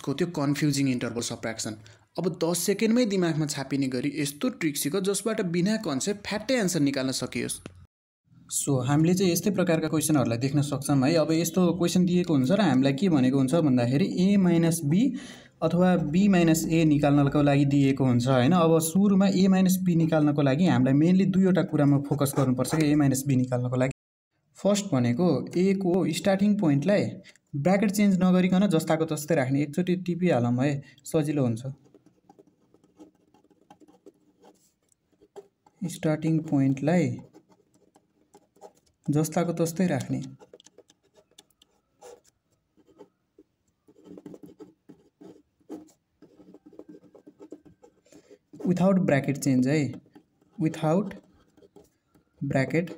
को त्यो confusing interval सबट्र्याक्सन। अब 10 सेकेन्डमै दिमागमा छापिने गरी यस्तो ट्रिक सिक जसबाट बिना कन्सेप्ट फ्याट्टै एन्सर निकाल्न सकियोस्। सो हामीले चाहिँ यस्तै प्रकारका क्वेसनहरूलाई देख्न सक्छौँ है। अब यस्तो क्वेसन दिएको हुन्छ र हामीलाई के भनेको हुन्छ भन्दाखेरि a माइनस b अथवा b माइनस a निकाल्नको लागि दिएको हुन्छ हैन। अब सुरुमा a माइनस b निकाल्नको लागि हामीलाई मेनली दुईवटा कुरामा फोकस गर्नुपर्छ कि a माइनस b निकाल्नको लागि। फर्स्ट भनेको a को स्टार्टिङ पोइन्टलाई ब्र्याकेट चेन्ज नगरिकन जस्ताको तस्तै राख्ने। एकचोटि टिपिहालौँ है, सजिलो हुन्छ। स्टार्टिङ पोइन्टलाई जस्ताको तस्तै राख्ने। विथआउट ब्र्याकेट चेन्ज है, विथआउट ब्र्याकेट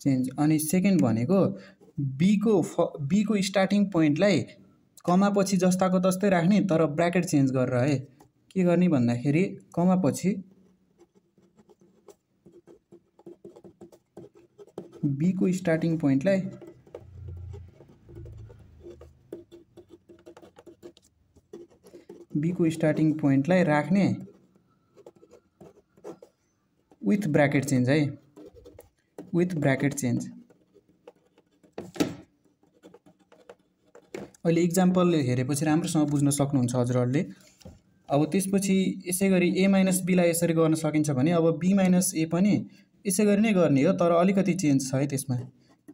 चेन्ज। अनि सेकेन्ड भनेको b को स्टार्टिङ पोइन्टलाई कमा पछि जस्ताको तस्तै राख्ने तर ब्र्याकेट चेन्ज गरेर है। के गर्ने भन्दाखेरि कमा पछि b को स्टार्टिङ पोइन्टलाई राख्ने विथ ब्र्याकेट चेन्ज है, विथ ब्र्याकेट चेन्ज। अहिले इक्जाम्पल हेरेपछि राम्रोसँग बुझ्न सक्नुहुन्छ हजुरहरूले। अब त्यसपछि यसै गरी a माइनस b लाई यसरी गर्न सकिन्छ भने अब b माइनस a पनि यसै गरी नै गर्ने हो, तर अलिकति चेन्ज छ है त्यसमा।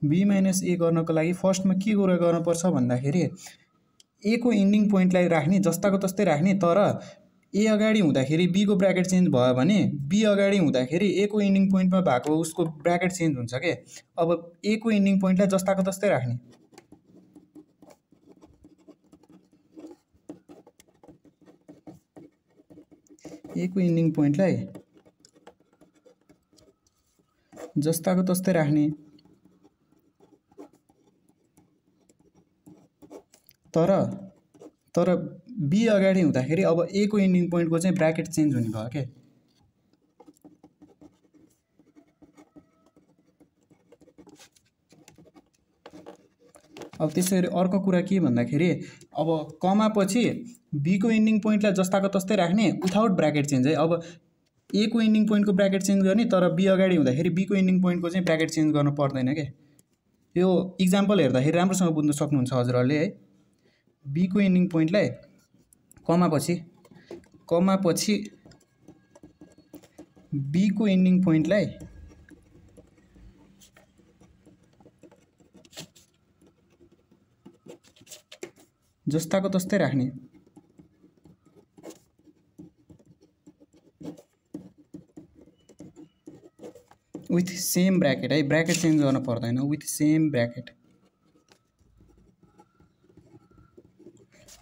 b माइनस a गर्नको लागि फर्स्टमा के कुरा गर्नुपर्छ भन्दाखेरि a को इन्डिङ पोइन्टलाई राख्ने जस्ताको तस्तै राख्ने, तर a अगाडि हुँदाखेरि b को ब्र्याकेट चेन्ज भयो भने b अगाडि हुँदाखेरि a को इन्डिङ पोइन्टमा भएको उसको ब्र्याकेट चेन्ज हुन्छ के। अब a को इन्डिङ पोइन्टलाई जस्ताको तस्तै राख्ने। a को इन्डिङ पोइन्टलाई जस्ताको तस्तै राख्ने, तर b अगाडि हुँदाखेरि अब a को इन्डिङ पोइन्टको चाहिँ ब्र्याकेट चेन्ज हुने भयो के। अब त्यसरी अर्को कुरा के भन्दाखेरि अब कमा पछि b को इन्डिङ पोइन्टलाई जस्ताको तस्तै राख्ने विथआउट ब्र्याकेट चेन्ज है। अब a को इन्डिङ पोइन्टको ब्र्याकेट चेन्ज गर्ने, तर b अगाडि हुँदाखेरि b को इन्डिङ पोइन्टको चाहिँ ब्र्याकेट चेन्ज गर्नु पर्दैन के। यो इक्जाम्पल हेर्दाखेरि राम्रोसँग बुझ्न सक्नुहुन्छ हजुरहरूले है। b को इन्डिङ पोइन्टलाई कमा पछि b को इन्डिङ पोइन्टलाई जस्ताको तस्तै राख्ने। विथ सेम ब्र्याकेट है, ब्र्याकेट चेन्ज गर्न पर्दैन, विथ सेम ब्र्याकेट।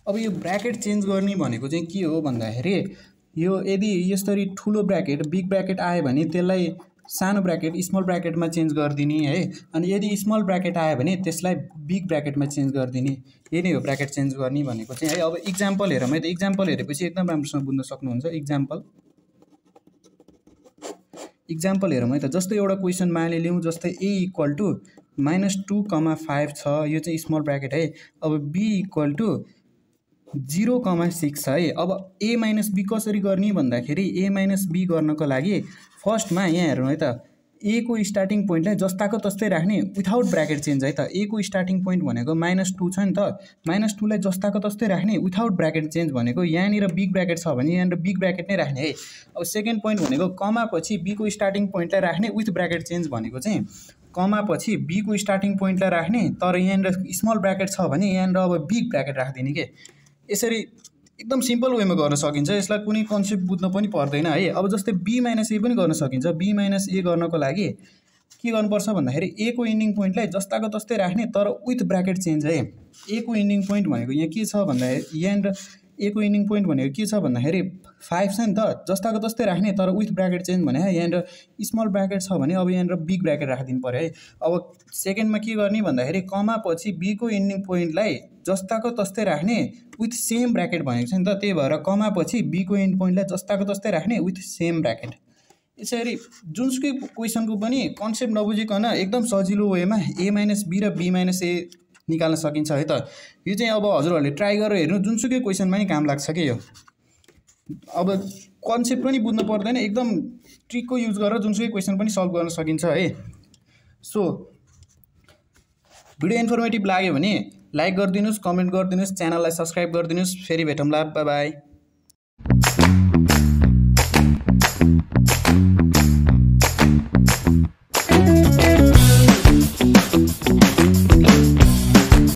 अब यो ब्र्याकेट चेन्ज गर्ने भनेको चाहिँ के हो भन्दाखेरि यो यदि यसरी ठुलो ब्र्याकेट बिग ब्र्याकेट आयो भने त्यसलाई सानो ब्र्याकेट स्मल ब्र्याकेटमा चेन्ज गरिदिने है। अनि यदि स्मल ब्र्याकेट आयो भने त्यसलाई बिग ब्र्याकेटमा चेन्ज गरिदिने। यही नै हो ब्र्याकेट चेन्ज गर्ने भनेको चाहिँ है। अब इक्जाम्पल हेरौँ है त। इक्जाम्पल हेरेपछि एकदम राम्रोसँग बुझ्न सक्नुहुन्छ। इक्जाम्पल हेरौँ है त। जस्तै एउटा क्वेसन मानिलिउँ, जस्तै a इक्वल टु -2,5 छ, यो चाहिँ स्मल ब्र्याकेट है। अब b इक्वल टु 0,6 है। अब a माइनस b कसरी गर्ने भन्दाखेरि a माइनस b गर्नको लागि फर्स्टमा यहाँ हेर्नु है त, a को स्टार्टिङ पोइन्टलाई जस्ताको तस्तै राख्ने विथआउट ब्र्याकेट चेन्ज है त। a को स्टार्टिङ पोइन्ट भनेको -2 छ नि त, -2 लाई जस्ताको तस्तै राख्ने विथआउट ब्र्याकेट चेन्ज भनेको यहाँनिर बिग ब्र्याकेट छ भने यहाँनिर बिग ब्र्याकेट नै राख्ने है। अब सेकेन्ड पोइन्ट भनेको कमा पछि b को स्टार्टिङ पोइन्टलाई राख्ने विथ ब्र्याकेट चेन्ज भनेको चाहिँ कमा पछि b को स्टार्टिङ पोइन्टलाई राख्ने, तर यहाँनिर स्मल ब्र्याकेट छ भने यहाँनिर अब बिग ब्र्याकेट राखिदिने के। यसरी एकदम सिम्पल वेमा गर्न सकिन्छ, यसलाई कुनै कन्सेप्ट बुझ्न पनि पर्दैन है। अब जस्तै b माइनस a पनि गर्न सकिन्छ। b माइनस a गर्नको लागि के गर्नुपर्छ भन्दाखेरि a को इन्डिङ पोइन्टलाई जस्ताको तस्तै राख्ने तर विथ ब्र्याकेट चेन्ज है। a को इन्डिङ पोइन्ट भनेको यहाँ के छ भन्दाखेरि यहाँनिर a को इन्डिङ पोइन्ट भनेको के छ भन्दाखेरि 5 छ नि त, जस्ताको तस्तै राख्ने तर विथ ब्र्याकेट चेन्ज भने यहाँनिर स्मल ब्र्याकेट छ भने अब यहाँनिर बिग ब्र्याकेट राखिदिनु पर्यो है। अब सेकेन्डमा के गर्ने भन्दाखेरि कमा पछि b को इन्डिङ पोइन्टलाई जस्ताको तस्तै राख्ने विथ सेम ब्र्याकेट भनेको छ नि त, त्यही भएर कमा पछि b को इन्ड पोइन्टलाई जस्ताको तस्तै राख्ने विथ सेम ब्र्याकेट। यसरी जुनसुकै क्वेसनको पनि कन्सेप्ट नबुझिकन एकदम सजिलो वेमा a माइनस b र b माइनस a निकाल्न सकिन्छ है त। यो चाहिँ अब हजुरहरूले ट्राई गरेर हेर्नु, जुनसुकै क्वेसनमा नि काम लाग्छ कि यो। अब कन्सेप्ट पनि बुझ्नु पर्दैन, एकदम ट्रिकको युज गरेर जुनसुकै क्वेसन पनि सल्भ गर्न सकिन्छ है। सो भिडियो इन्फर्मेटिभ लाग्यो भने लाइक गरिदिनुहोस्, कमेन्ट गरिदिनुहोस्, च्यानललाई सब्सक्राइब गरिदिनुहोस्। फेरि भेटौँला, बाई बाई।